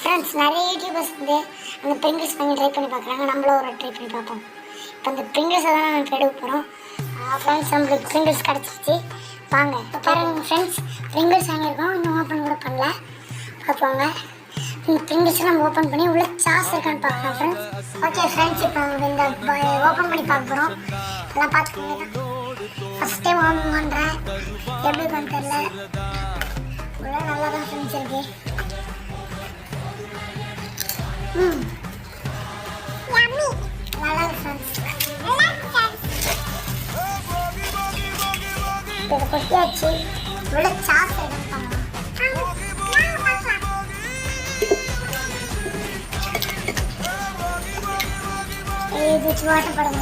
Friends நிறைய YouTubers வந்து அந்த பிரிங்கிள்ஸ் வாங்கி ட்ரை பண்ணி பார்க்குறாங்க. நம்மளும் ஒரு ட்ரை பண்ணி பார்ப்போம். இப்போ அந்த பிரிங்கிள்ஸை தான் நம்ம எடுக்க போகிறோம். ஃப்ரெண்ட்ஸ் நம்மளுக்கு பிரிங்கிள்ஸ் கிடச்சிருச்சு. வாங்க இப்போ பாருங்கள் ஃப்ரெண்ட்ஸ், பிரிங்கிள்ஸ் வாங்கியிருக்கோம். இன்னும் ஓப்பன் கூட பண்ணல. பார்ப்போங்க இந்த பிரிங்கிள்ஸை நம்ம ஓப்பன் பண்ணி உள்ள சாஸ் இருக்கான்னு பார்க்கலாம் ஃப்ரெண்ட்ஸ். ஓகே ஃப்ரெண்ட்ஸ், இப்போ இந்த ஓப்பன் பண்ணி பார்க்க போகிறோம். எல்லாம் பார்த்துக்கோங்க. ஃபஸ்ட் டைம் ஓப்பன் பண்ணுறேன், எப்படி இருக்கான்னு தெரியல. உள்ள நல்லா தான் ஃப்ரெண்ட்ஸ் இருக்கு. நல்லா ஃப்ரெண்ட்ஸ் இதை கொட்டியாச்சு. உள்ள சாஸ் எதுவும் பண்ணலாம். இது வாட்டர் படம்